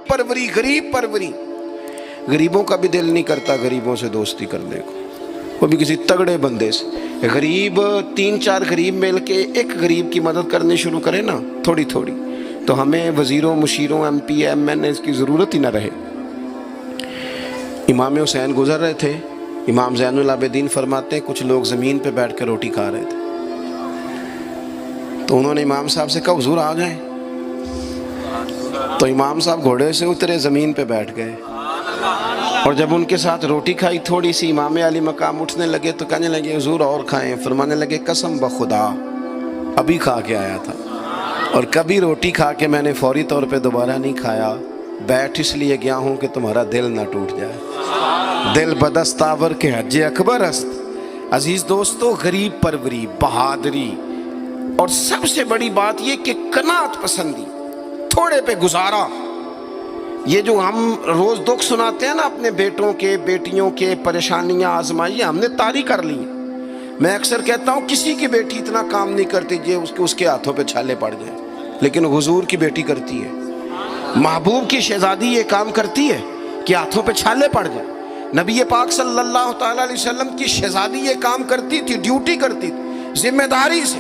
پروری، غریب پروری. غریبوں کا بھی دل نہیں کرتا غریبوں سے دوستی کرنے کو، وہ بھی کسی تگڑے بندے سے. غریب 3-4 غریب مل کے ایک غریب کی مدد کرنی شروع کرے نا تھوڑی تھوڑی، تو ہمیں وزیروں، مشیروں، ایم پی، ایم این اے کی ضرورت ہی نہ رہے. امام حسین گزر رہے تھے. امام زین العابدین فرماتے ہیں کچھ لوگ زمین پہ بیٹھ کے روٹی کھا رہے تھے، تو انہوں نے امام صاحب سے کہا حضور آ جائیں. تو امام صاحب گھوڑے سے اترے، زمین پہ بیٹھ گئے، اور جب ان کے ساتھ روٹی کھائی تھوڑی سی، امام علی مقام اٹھنے لگے تو کہنے لگے حضور اور کھائیں. فرمانے لگے قسم بخدا ابھی کھا کے آیا تھا، اور کبھی روٹی کھا کے میں نے فوری طور پہ دوبارہ نہیں کھایا. بیٹھ اس لیے گیا ہوں کہ تمہارا دل نہ ٹوٹ جائے. دل بدستاور کے حج اکبر است. عزیز دوستو، غریب پروری، بہادری، اور سب سے بڑی بات یہ کہ قناعت پسندی، تھوڑے پہ گزارا. یہ جو ہم روز دکھ سناتے ہیں نا اپنے بیٹوں کے، بیٹیوں کے، پریشانیاں، آزمائیاں ہم نے طاری کر لی ہیں. میں اکثر کہتا ہوں کسی کی بیٹی اتنا کام نہیں کرتی اس کے ہاتھوں پہ چھالے پڑ جائیں، لیکن حضور کی بیٹی کرتی ہے. محبوب کی شہزادی یہ کام کرتی ہے کہ ہاتھوں پہ چھالے پڑ جائیں. نبی پاک صلی اللہ تعالیٰ علیہ وسلم کی شہزادی یہ کام کرتی تھی، ڈیوٹی کرتی تھی ذمہ داری سے.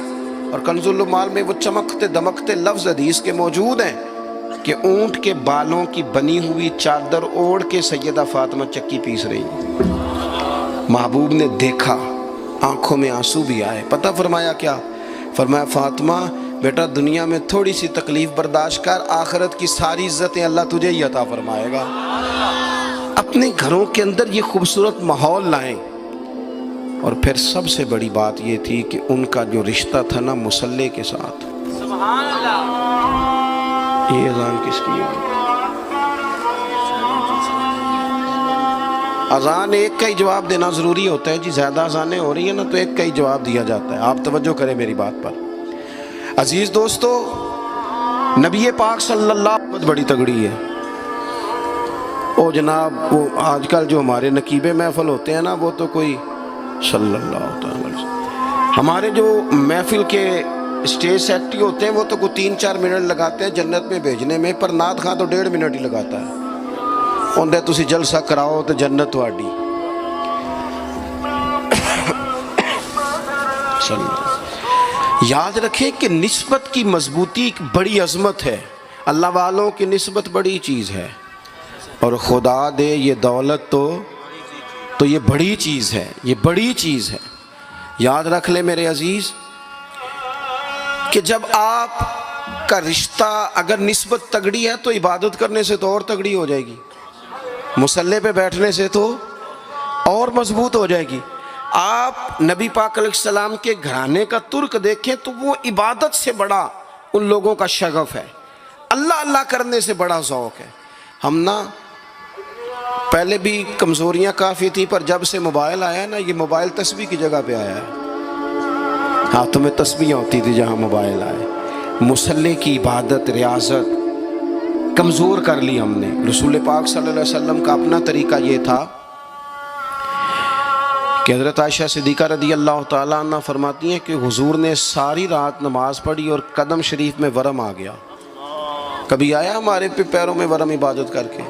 اور کنز المال میں وہ چمکتے دمکتے لفظ حدیث کے موجود ہیں کہ اونٹ کے بالوں کی بنی ہوئی چادر اوڑھ کے سیدہ فاطمہ چکی پیس رہی. محبوب نے دیکھا، آنکھوں میں آنسو بھی آئے. پتہ فرمایا کیا؟ فرمایا فاطمہ بیٹا دنیا میں تھوڑی سی تکلیف برداشت کر، آخرت کی ساری عزتیں اللہ تجھے ہی عطا فرمائے گا. اپنے گھروں کے اندر یہ خوبصورت ماحول لائیں. اور پھر سب سے بڑی بات یہ تھی کہ ان کا جو رشتہ تھا نا مصلی کے ساتھ. سبحان اللہ. یہ اذان کس کی ہے؟ اذان ایک کا ہی جواب دینا ضروری ہوتا ہے جی. زیادہ اذانیں ہو رہی ہیں نا تو ایک کا ہی جواب دیا جاتا ہے. آپ توجہ کریں میری بات پر. عزیز دوستو، نبی پاک صلی اللہ علیہ وسلم بہت بڑی تگڑی ہے. او جناب وہ آج کل جو ہمارے نقیب محفل ہوتے ہیں نا وہ تو کوئی صلی اللہ علیہ وسلم. ہمارے جو محفل کے اسٹیج سیکٹری ہوتے ہیں وہ تو کوئی 3-4 منٹ لگاتے ہیں جنت میں بھیجنے میں، پر نعت خواں تو 1.5 منٹ ہی لگاتا ہے. اندر تسی جلسہ کراؤ تو جنت تہاڈی. یاد رکھیں کہ نسبت کی مضبوطی ایک بڑی عظمت ہے. اللہ والوں کی نسبت بڑی چیز ہے، اور خدا دے یہ دولت تو یہ بڑی چیز ہے، یہ بڑی چیز ہے. یاد رکھ لے میرے عزیز کہ جب آپ کا رشتہ اگر نسبت تگڑی ہے تو عبادت کرنے سے تو اور تگڑی ہو جائے گی، مصلی پہ بیٹھنے سے تو اور مضبوط ہو جائے گی. آپ نبی پاک علیہ السلام کے گھرانے کا ترک دیکھیں تو وہ عبادت سے بڑا ان لوگوں کا شغف ہے، اللہ اللہ کرنے سے بڑا ذوق ہے. ہم نا پہلے بھی کمزوریاں کافی تھی، پر جب سے موبائل آیا نا یہ موبائل تسبیح کی جگہ پہ آیا ہے. ہاتھوں میں تسبیحاں ہوتی تھی جہاں موبائل آئے. مصلی کی عبادت، ریاضت کمزور کر لی ہم نے. رسول پاک صلی اللہ علیہ وسلم کا اپنا طریقہ یہ تھا کہ حضرت عائشہ صدیقہ رضی اللہ تعالیٰ عنہ فرماتی ہیں کہ حضور نے ساری رات نماز پڑھی اور قدم شریف میں ورم آ گیا. کبھی آیا ہمارے پہ پیروں میں ورم عبادت کر کے؟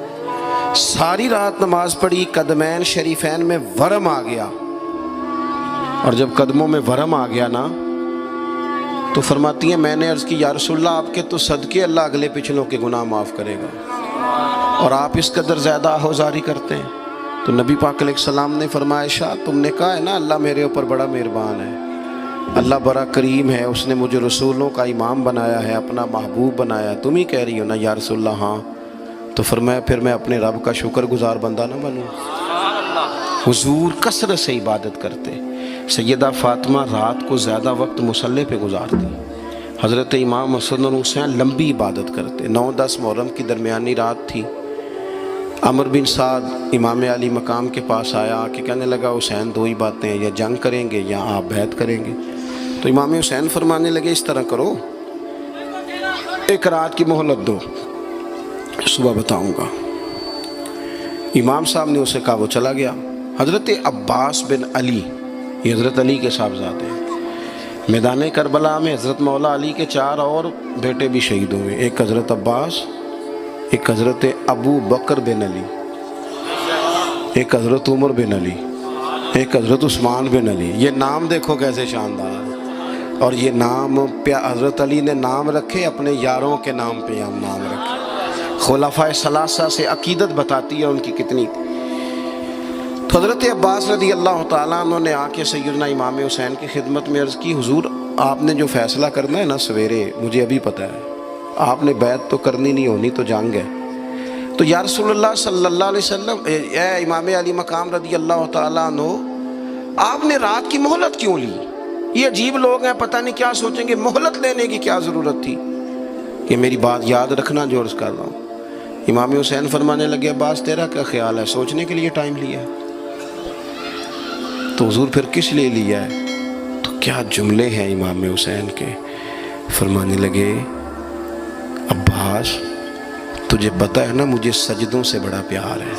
ساری رات نماز پڑھی، قدمین شریفین میں ورم آ گیا. اور جب قدموں میں ورم آ گیا نا تو فرماتی ہیں میں نے عرض کی یا رسول اللہ آپ کے تو صدقے اللہ اگلے پچھلوں کے گناہ معاف کرے گا، اور آپ اس قدر زیادہ آہوزاری کرتے ہیں. تو نبی پاک علیہ السلام نے فرمایا عائشہ تم نے کہا ہے نا اللہ میرے اوپر بڑا مہربان ہے، اللہ بڑا کریم ہے، اس نے مجھے رسولوں کا امام بنایا ہے، اپنا محبوب بنایا ہے، تم ہی کہہ رہی ہو نا یا رسول اللہ؟ ہاں. تو فرمایا پھر میں اپنے رب کا شکر گزار بندہ نہ بنوں. حضور کثرت سے عبادت کرتے. سیدہ فاطمہ رات کو زیادہ وقت مصلی پہ گزارتی. حضرت امام حسن اور حسین لمبی عبادت کرتے. 9-10 محرم کی درمیانی رات تھی. عمر بن سعد امام علی مقام کے پاس آیا، آ کے کہنے لگا حسین 2 ہی باتیں ہیں، یا جنگ کریں گے یا آپ بیعت کریں گے. تو امام حسین فرمانے لگے اس طرح کرو، ایک رات کی مہلت دو، صبح بتاؤں گا. امام صاحب نے اسے کہا، وہ چلا گیا. حضرت عباس بن علی، یہ حضرت علی کے صاحبزادے ہیں، میدان کربلا میں حضرت مولا علی کے 4 اور بیٹے بھی شہید ہوئے. ایک حضرت عباس، ایک حضرت ابو بکر بن علی، ایک حضرت عمر بن علی، ایک حضرت عثمان بن علی. یہ نام دیکھو کیسے شاندار. اور یہ نام حضرت علی نے نام رکھے اپنے یاروں کے نام پہ ہم نام رکھے. خلفائے ثلاثہ سے عقیدت بتاتی ہے ان کی کتنی. تو حضرت عباس رضی اللہ تعالیٰ عنہ نے آ کے سیدنا امام حسین کی خدمت میں عرض کی، حضور آپ نے جو فیصلہ کرنا ہے نا سویرے، مجھے ابھی پتہ ہے، آپ نے بیعت تو کرنی نہیں، ہونی تو جنگ ہے. تو یا رسول اللہ صلی اللہ علیہ وسلم، اے امام علی مقام رضی اللہ تعالیٰ عنہ، آپ نے رات کی مہلت کیوں لی؟ یہ عجیب لوگ ہیں، پتہ نہیں کیا سوچیں گے، مہلت لینے کی کیا ضرورت تھی؟ کہ میری بات یاد رکھنا جو عرض کر رہا ہوں. امام حسین فرمانے لگے، عباس تیرا کیا خیال ہے؟ سوچنے کے لیے ٹائم لیا ہے تو حضور پھر کس لیے لیا ہے؟ تو کیا جملے ہیں امام حسین کے. فرمانے لگے، عباس تجھے پتہ ہے نا مجھے سجدوں سے بڑا پیار ہے،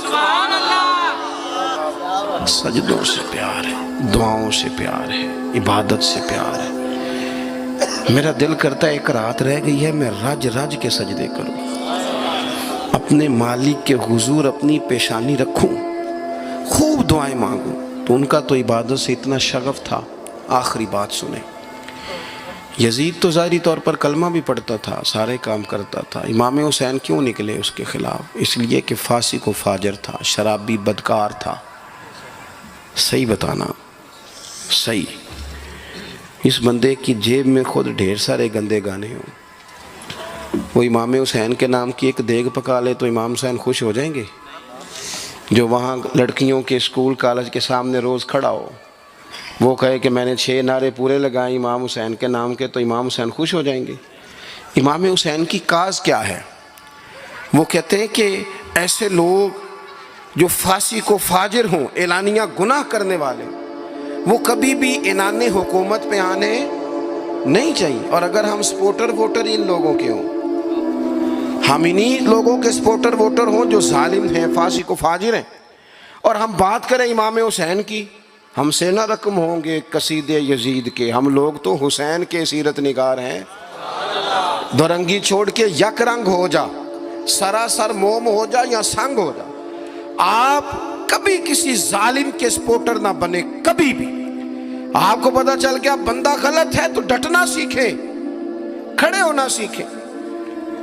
سجدوں سے پیار ہے، دعاؤں سے پیار ہے، عبادت سے پیار ہے. میرا دل کرتا ہے ایک رات رہ گئی ہے میں رج رج کے سجدے کروں، اپنے مالک کے حضور اپنی پیشانی رکھوں، خوب دعائیں مانگوں. تو ان کا تو عبادت سے اتنا شغف تھا. آخری بات سنیں. یزید تو ظاہری طور پر کلمہ بھی پڑھتا تھا، سارے کام کرتا تھا. امام حسین کیوں نکلے اس کے خلاف؟ اس لیے کہ فاسق و فاجر تھا، شرابی بدکار تھا. صحیح بتانا، صحیح. اس بندے کی جیب میں خود ڈھیر سارے گندے گانے ہوں، وہ امام حسین کے نام کی ایک دیگ پکا لے تو امام حسین خوش ہو جائیں گے؟ جو وہاں لڑکیوں کے اسکول کالج کے سامنے روز کھڑا ہو، وہ کہے کہ میں نے 6 نعرے پورے لگائے امام حسین کے نام کے، تو امام حسین خوش ہو جائیں گے؟ امام حسین کی کاز کیا ہے؟ وہ کہتے ہیں کہ ایسے لوگ جو فاسق و فاجر ہوں، اعلانیہ گناہ کرنے والے، وہ کبھی بھی عنان حکومت پہ آنے نہیں چاہیے. اور اگر ہم سپورٹر ووٹر ان لوگوں کے ہوں، ہم انہی لوگوں کے سپورٹر ووٹر ہوں جو ظالم ہیں، فاسق و فاجر ہیں، اور ہم بات کریں امام حسین کی، ہم سے نہ رقم ہوں گے قصید یزید کے. ہم لوگ تو حسین کے سیرت نگار ہیں. دورنگی چھوڑ کے یک رنگ ہو جا، سراسر موم ہو جا یا سنگ ہو جا، آپ کبھی کسی ظالم کے سپورٹر نہ بنے. کبھی بھی آپ کو پتہ چل گیا بندہ غلط ہے تو ڈٹنا سیکھیں، کھڑے ہونا سیکھیں.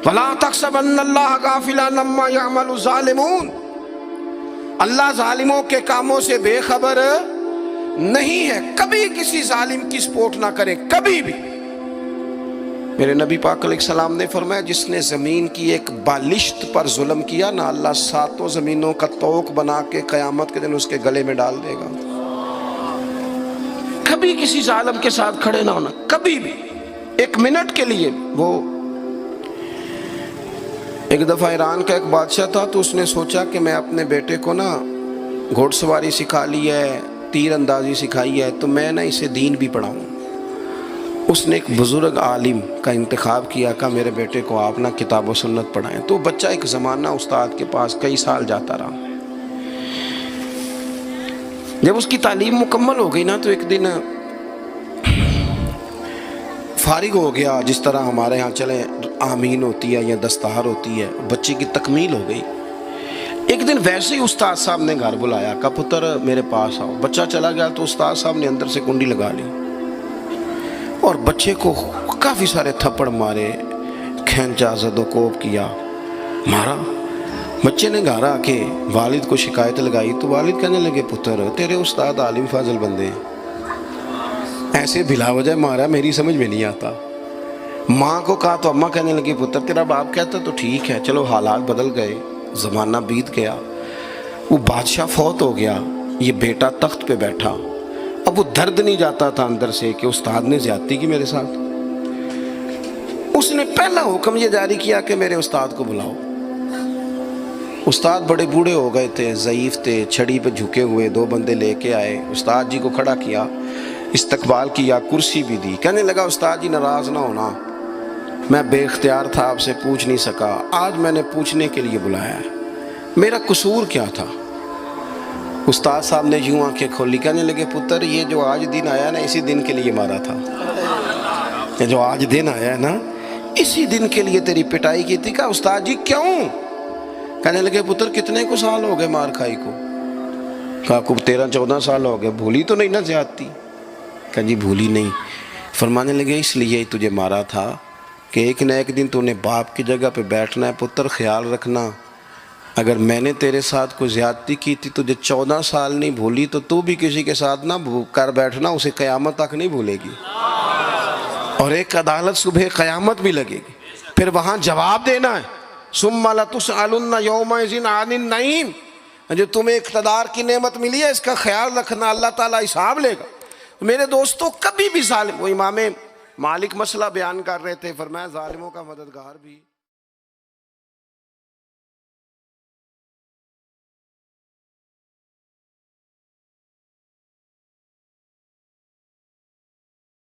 وَلَا تَحْسَبَنَّ اللَّهَ غَافِلًا عَمَّا يَعْمَلُ الظَّالِمُونَ. اللہ ظالموں کے کاموں سے بے خبر نہیں ہے. کبھی کسی ظالم کی سپورٹ نہ کریں، کبھی بھی. میرے نبی پاک علیہ السلام نے فرمایا، جس نے زمین کی ایک بالشت پر ظلم کیا نا، اللہ 7 زمینوں کا طوق بنا کے قیامت کے دن اس کے گلے میں ڈال دے گا. کبھی کسی ظالم کے ساتھ کھڑے نہ ہونا، کبھی بھی، ایک منٹ کے لیے. وہ ایک دفعہ ایران کا ایک بادشاہ تھا، تو اس نے سوچا کہ میں اپنے بیٹے کو نا گھوڑ سواری سکھا لی ہے، تیر اندازی سکھائی ہے، تو میں نا اسے دین بھی پڑھاؤں. اس نے ایک بزرگ عالم کا انتخاب کیا کہ میرے بیٹے کو آپ نا کتاب و سنت پڑھائیں. تو بچہ ایک زمانہ استاد کے پاس کئی سال جاتا رہا. جب اس کی تعلیم مکمل ہو گئی نا، تو ایک دن فارغ ہو گیا، جس طرح ہمارے ہاں چلیں آمین ہوتی ہے یا دستار ہوتی ہے، بچے کی تکمیل ہو گئی. ایک دن ویسے ہی استاد صاحب نے گھر بلایا، کہا پتر میرے پاس آؤ. بچہ چلا گیا تو استاد صاحب نے اندر سے کنڈی لگا لی اور بچے کو کافی سارے تھپڑ مارے، کھینچا، زد و کوب کیا، مارا. بچے نے گھر آ کے والد کو شکایت لگائی تو والد کہنے لگے، پتر تیرے استاد عالم فاضل بندے ہیں، ایسے بلا وجہ مارا، میری سمجھ میں نہیں آتا. ماں کو کہا تو اماں کہنے لگی، پتر تیرا باپ کہتا تو ٹھیک ہے، چلو حالات بدل گئے، زمانہ بیت گیا، وہ بادشاہ فوت ہو گیا، یہ بیٹا تخت پہ بیٹھا. اب وہ درد نہیں جاتا تھا اندر سے کہ استاد نے زیادتی کی میرے ساتھ. اس نے پہلا حکم یہ جاری کیا کہ میرے استاد کو بلاؤ. استاد بڑے بوڑھے ہو گئے تھے، ضعیف تھے، چھڑی پہ جھکے ہوئے. 2 بندے لے کے آئے، استاد جی کو کھڑا کیا، استقبال کیا، کرسی بھی دی. کہنے لگا، استاد جی ناراض نہ ہونا، میں بے اختیار تھا، آپ سے پوچھ نہیں سکا، آج میں نے پوچھنے کے لیے بلایا ہے، میرا قصور کیا تھا؟ استاد صاحب نے یوں آنکھیں کھولی، کہنے لگے، پتر یہ جو آج دن آیا نا، اسی دن کے لیے مارا تھا. یہ جو آج دن آیا ہے نا، اسی دن کے لیے تیری پٹائی کی تھی. کہا، استاد جی کیوں؟ کہنے لگے پتر کتنے کو سال ہو گئے مار کھائی کو؟ کہا کو 13-14 سال ہو گئے، بھولی تو نہیں نہ زیادتی؟ کہا جی بھولی نہیں۔ فرمانے لگے اس لیے ہی تجھے مارا تھا کہ ایک نہ ایک دن تو نے باپ کی جگہ پہ بیٹھنا ہے، پتر خیال رکھنا اگر میں نے تیرے ساتھ کوئی زیادتی کی تھی تجھے 14 سال نہیں بھولی تو بھی کسی کے ساتھ نہ کر بیٹھنا، اسے قیامت تک نہیں بھولے گی، اور ایک عدالت صبح قیامت بھی لگے گی، پھر وہاں جواب دینا ہے ثم لتسألن یومئذ عن النعیم۔ جو تمہیں اقتدار کی نعمت ملی ہے اس کا خیال رکھنا، اللہ تعالیٰ حساب لے گا۔ میرے دوستو کبھی بھی ظالم، وہ امام مالک مسئلہ بیان کر رہے تھے، فرمایا ظالموں کا مددگار بھی